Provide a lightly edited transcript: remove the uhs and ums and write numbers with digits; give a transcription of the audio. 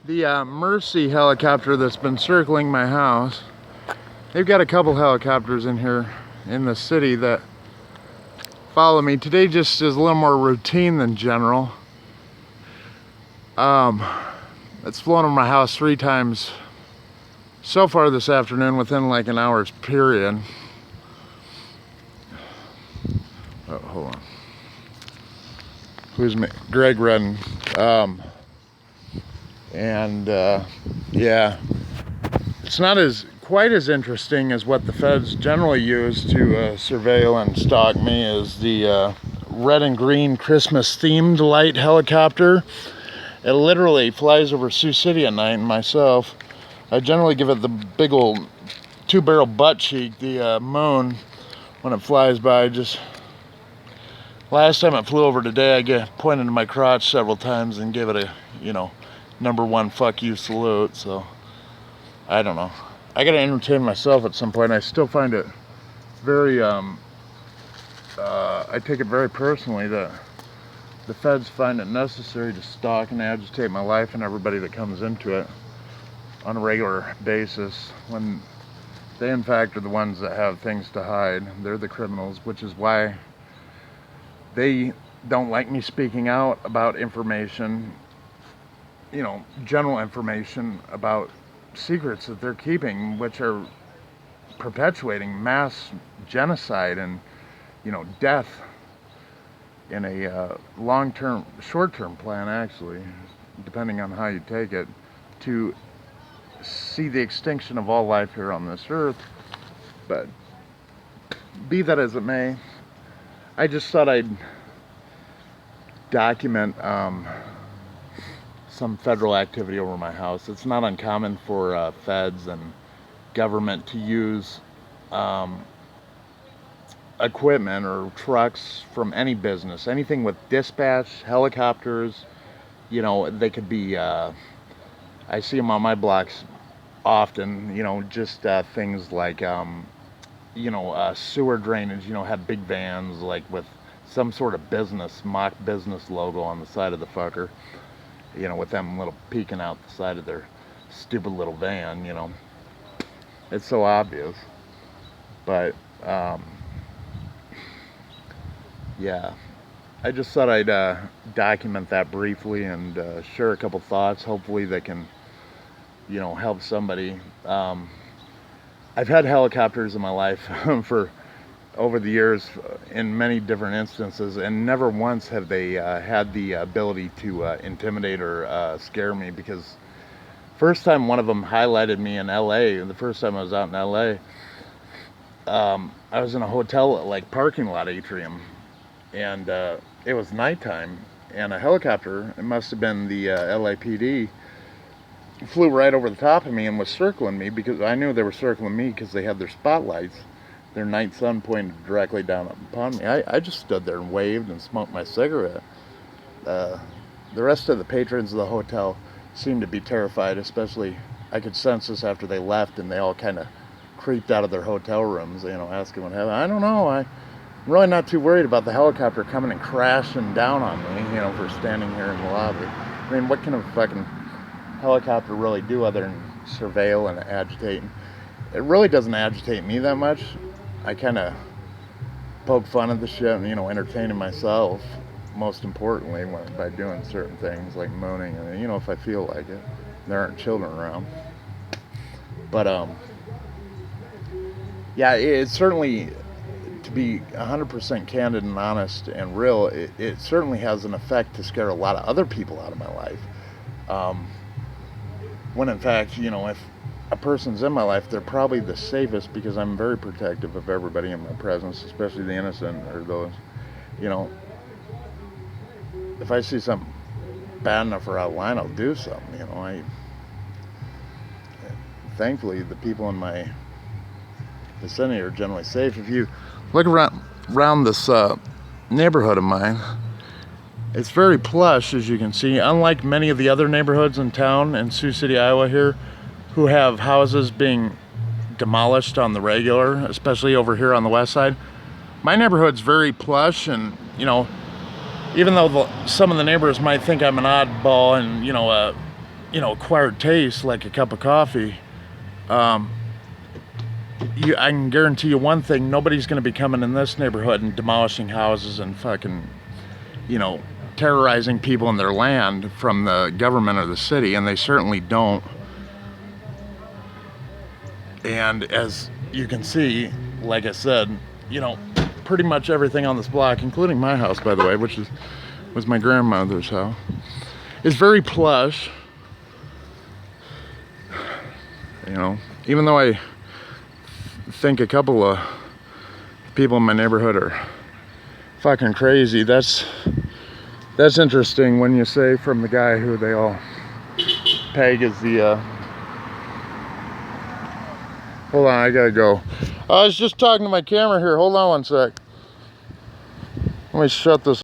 The Mercy helicopter that's been circling my house, they've got a couple helicopters in here in the city that follow me. Today just is a little more routine than general. It's flown over my house 3 times so far this afternoon within like an hour's period. Oh, hold on. Who's me? Greg Redden. Yeah, it's not quite as interesting as what the feds generally use to surveil and stalk me is the red and green Christmas themed light helicopter. It literally flies over Sioux City at night, and myself, I generally give it the big old 2-barrel butt cheek, the moon, when it flies by. Just last time it flew over today, I pointed to my crotch several times and gave it a, #1 fuck you salute. So I don't know, I gotta entertain myself at some point. I still find it very I take it very personally that the feds find it necessary to stalk and agitate my life and everybody that comes into it on a regular basis, when they in fact are the ones that have things to hide. They're the criminals, which is why they don't like me speaking out about information, general information about secrets that they're keeping, which are perpetuating mass genocide and, death in a long-term, short-term plan, actually, depending on how you take it, to see the extinction of all life here on this earth. But be that as it may, I just thought I'd document some federal activity over my house. It's not uncommon for feds and government to use equipment or trucks from any business, anything with dispatch, helicopters. They could be, I see them on my blocks often, just things like, sewer drainage, have big vans like with some sort of business, mock business logo on the side of the fucker, with them little peeking out the side of their stupid little van. It's so obvious. But yeah, I just thought I'd document that briefly and share a couple thoughts. Hopefully they can, help somebody. I've had helicopters in my life for over the years in many different instances, and never once have they had the ability to intimidate or scare me. Because first time one of them highlighted me in LA, the first time I was out in LA, I was in a hotel like parking lot atrium, and it was nighttime, and a helicopter, it must have been the LAPD, flew right over the top of me and was circling me, because I knew they were circling me because they had their spotlights, their night sun pointed directly down upon me. I just stood there and waved and smoked my cigarette. The rest of the patrons of the hotel seemed to be terrified, especially I could sense this after they left, and they all kind of creeped out of their hotel rooms, asking what happened. I don't know, I'm really not too worried about the helicopter coming and crashing down on me, for standing here in the lobby. I mean, what can a fucking helicopter really do other than surveil and agitate? It really doesn't agitate me that much. I kind of poke fun at the shit and, entertaining myself, most importantly, by doing certain things like moaning, and, if I feel like it. There aren't children around. But, yeah, it's certainly, to be 100% candid and honest and real, it certainly has an effect to scare a lot of other people out of my life. When in fact, if a person's in my life, they're probably the safest, because I'm very protective of everybody in my presence, especially the innocent or those, if I see something bad enough or out of line, I'll do something. Thankfully, the people in my vicinity are generally safe. If you look around this neighborhood of mine, it's very plush, as you can see, unlike many of the other neighborhoods in town in Sioux City, Iowa here, who have houses being demolished on the regular, especially over here on the west side. My neighborhood's very plush, and even though some of the neighbors might think I'm an oddball and you know, acquired taste like a cup of coffee, I can guarantee you one thing: nobody's going to be coming in this neighborhood and demolishing houses and fucking, you know, terrorizing people in their land from the government or the city, and they certainly don't. And as you can see, like I said, you know, pretty much everything on this block, including my house, by the way, which was my grandmother's house, is very plush. You know, even though I think a couple of people in my neighborhood are fucking crazy, that's interesting when you say from the guy who they all peg as the hold on, I gotta go. I was just talking to my camera here. Hold on one sec. Let me shut this